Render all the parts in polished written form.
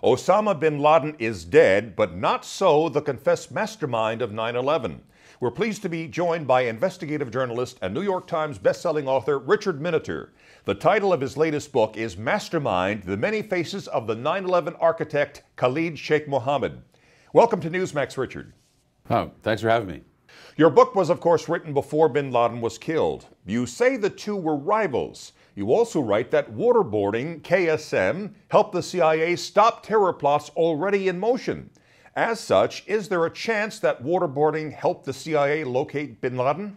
Osama bin Laden is dead, but not so the confessed mastermind of 9/11. We're pleased to be joined by investigative journalist and New York Times bestselling author Richard Miniter. The title of his latest book is Mastermind: The Many Faces of the 9/11 Architect Khalid Sheikh Mohammed. Welcome to Newsmax, Richard. Oh, thanks for having me. Your book was, of course, written before bin Laden was killed. You say the two were rivals. You also write that waterboarding KSM helped the CIA stop terror plots already in motion. As such, is there a chance that waterboarding helped the CIA locate bin Laden?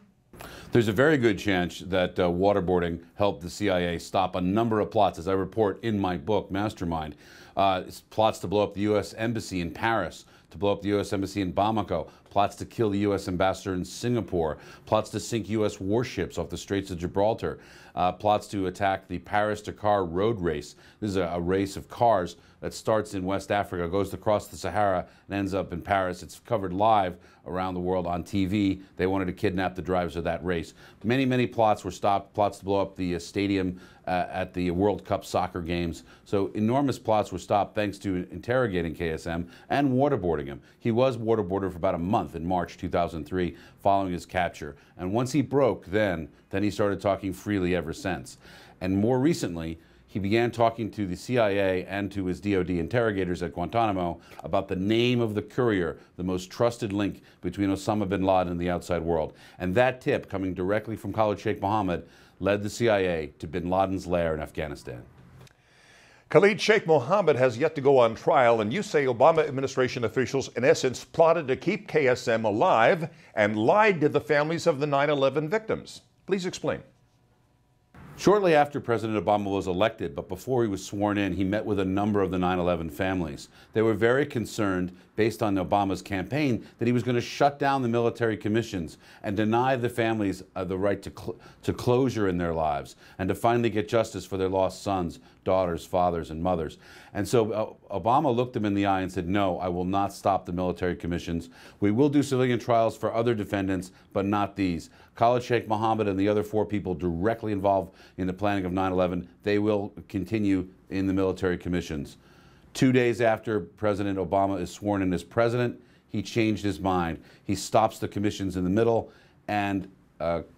There's a very good chance that waterboarding helped the CIA stop a number of plots, as I report in my book, Mastermind. Plots to blow up the U.S. Embassy in Paris, to blow up the U.S. Embassy in Bamako, plots to kill the U.S. ambassador in Singapore, plots to sink U.S. warships off the Straits of Gibraltar, plots to attack the Paris-Dakar road race. This is a race of cars that starts in West Africa, goes across the Sahara, and ends up in Paris. It's covered live around the world on TV. They wanted to kidnap the drivers of that race. Many, many plots were stopped, plots to blow up the stadium at the World Cup soccer games. So enormous plots were stopped thanks to interrogating KSM and waterboarding him. He was waterboarded for about a month in March 2003 following his capture. And once he broke, then he started talking freely ever since. And more recently, he began talking to the CIA and to his DOD interrogators at Guantanamo about the name of the courier, the most trusted link between Osama bin Laden and the outside world. And that tip, coming directly from Khalid Sheikh Mohammed, led the CIA to bin Laden's lair in Afghanistan. Khalid Sheikh Mohammed has yet to go on trial, and you say Obama administration officials, in essence, plotted to keep KSM alive and lied to the families of the 9/11 victims. Please explain. Shortly after President Obama was elected, but before he was sworn in, he met with a number of the 9/11 families. They were very concerned, based on Obama's campaign, that he was going to shut down the military commissions and deny the families the right to closure in their lives and to finally get justice for their lost sons, daughters, fathers, and mothers. And so Obama looked them in the eye and said, no, I will not stop the military commissions. We will do civilian trials for other defendants, but not these. Khalid Sheikh Mohammed and the other 4 people directly involved in the planning of 9/11, they will continue in the military commissions. 2 days after President Obama is sworn in as president, he changed his mind. He stops the commissions in the middle, and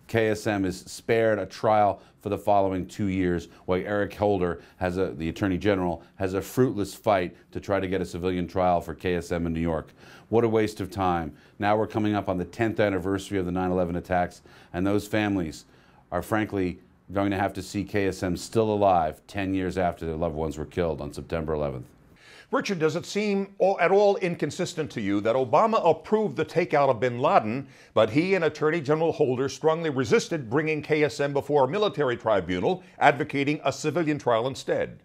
KSM is spared a trial for the following 2 years, while Eric Holder, the Attorney General, has a fruitless fight to try to get a civilian trial for KSM in New York. What a waste of time. Now we're coming up on the 10th anniversary of the 9/11 attacks, and those families are frankly going to have to see KSM still alive 10 years after their loved ones were killed on September 11th. Richard, does it seem at all inconsistent to you that Obama approved the takeout of bin Laden, but he and Attorney General Holder strongly resisted bringing KSM before a military tribunal, advocating a civilian trial instead?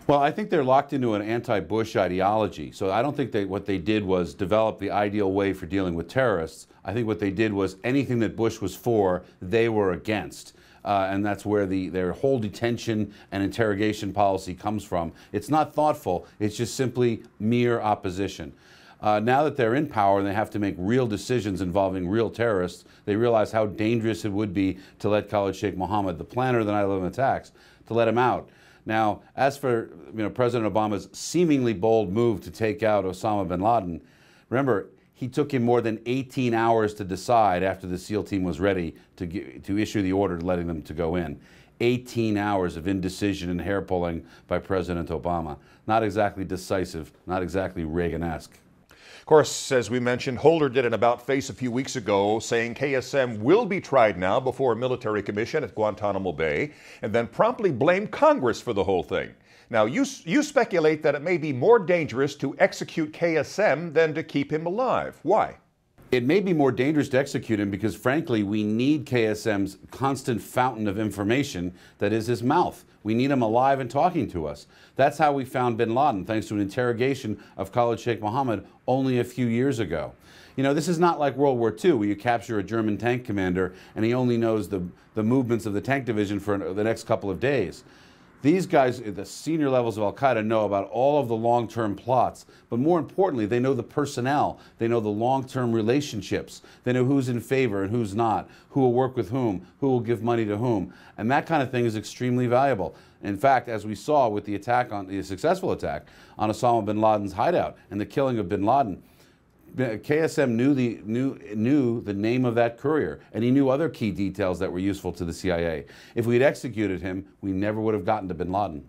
Well, I think they're locked into an anti-Bush ideology. So I don't think what they did was develop the ideal way for dealing with terrorists. I think what they did was anything that Bush was for, they were against. And that's where their whole detention and interrogation policy comes from. It's not thoughtful. It's just simply mere opposition. Now that they're in power and they have to make real decisions involving real terrorists, they realize how dangerous it would be to let Khalid Sheikh Mohammed, the planner of the 9/11 attacks, to let him out. Now, as for President Obama's seemingly bold move to take out Osama bin Laden, remember, he took him more than 18 hours to decide after the SEAL team was ready to issue the order letting them to go in. 18 hours of indecision and hair pulling by President Obama. Not exactly decisive, not exactly Reagan-esque. Of course, as we mentioned, Holder did an about-face a few weeks ago saying KSM will be tried now before a military commission at Guantanamo Bay, and then promptly blamed Congress for the whole thing. Now, you speculate that it may be more dangerous to execute KSM than to keep him alive. Why? It may be more dangerous to execute him because, frankly, we need KSM's constant fountain of information that is his mouth. We need him alive and talking to us. That's how we found bin Laden, thanks to an interrogation of Khalid Sheikh Mohammed only a few years ago. You know, this is not like World War II, where you capture a German tank commander and he only knows the movements of the tank division for the next couple of days. These guys at the senior levels of Al-Qaeda know about all of the long-term plots, but more importantly, they know the personnel. They know the long-term relationships. They know who's in favor and who's not, who will work with whom, who will give money to whom, and that kind of thing is extremely valuable. In fact, as we saw with the successful attack on Osama bin Laden's hideout and the killing of bin Laden, KSM knew the name of that courier, and he knew other key details that were useful to the CIA. If we had executed him, we never would have gotten to bin Laden.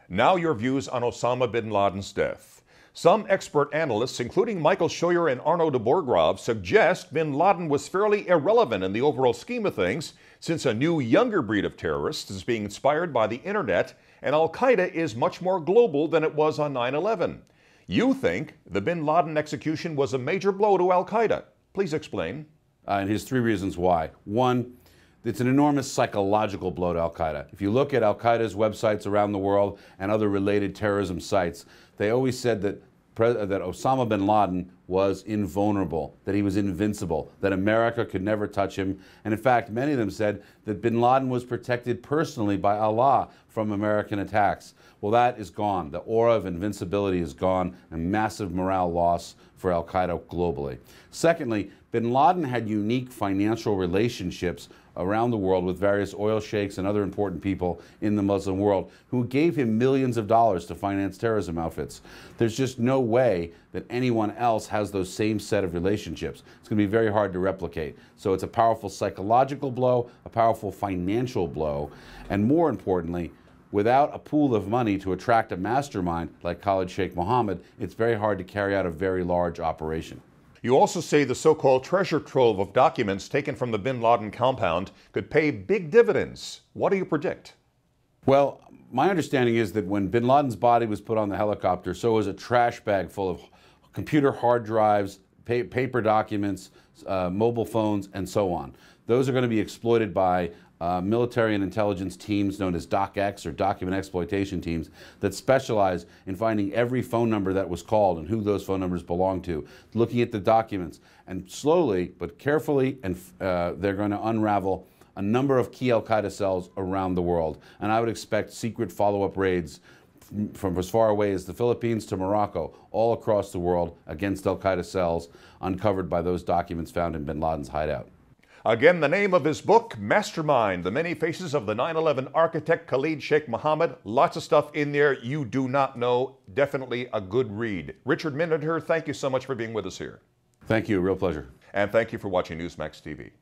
Now your views on Osama bin Laden's death. Some expert analysts, including Michael Scheuer and Arno de Borgrave, suggest bin Laden was fairly irrelevant in the overall scheme of things, since a new, younger breed of terrorists is being inspired by the internet, and Al-Qaeda is much more global than it was on 9/11. You think the bin Laden execution was a major blow to Al-Qaeda. Please explain. And here's 3 reasons why. 1, it's an enormous psychological blow to Al-Qaeda. If you look at Al-Qaeda's websites around the world and other related terrorism sites, they always said that Osama bin Laden was invulnerable, that he was invincible, that America could never touch him. And in fact, many of them said that bin Laden was protected personally by Allah from American attacks. Well, that is gone. The aura of invincibility is gone, and massive morale loss for Al-Qaeda globally. Secondly, bin Laden had unique financial relationships around the world with various oil sheikhs and other important people in the Muslim world who gave him millions of dollars to finance terrorism outfits. There's just no way that anyone else has those same set of relationships. It's going to be very hard to replicate. So it's a powerful psychological blow, a powerful financial blow, and more importantly, without a pool of money to attract a mastermind like Khalid Sheikh Mohammed, it's very hard to carry out a very large operation. You also say the so-called treasure trove of documents taken from the bin Laden compound could pay big dividends. What do you predict? Well, my understanding is that when bin Laden's body was put on the helicopter, so was a trash bag full of computer hard drives, paper documents, mobile phones, and so on. Those are going to be exploited by military and intelligence teams known as DocX, or document exploitation teams, that specialize in finding every phone number that was called and who those phone numbers belong to, looking at the documents, and slowly but carefully, and they're going to unravel a number of key Al-Qaeda cells around the world. And I would expect secret follow-up raids from as far away as the Philippines to Morocco, all across the world, against Al-Qaeda cells uncovered by those documents found in bin Laden's hideout. Again, the name of his book, Mastermind, The Many Faces of the 9/11 Architect Khalid Sheikh Mohammed. Lots of stuff in there you do not know. Definitely a good read. Richard Miniter, thank you so much for being with us here. Thank you. Real pleasure. And thank you for watching Newsmax TV.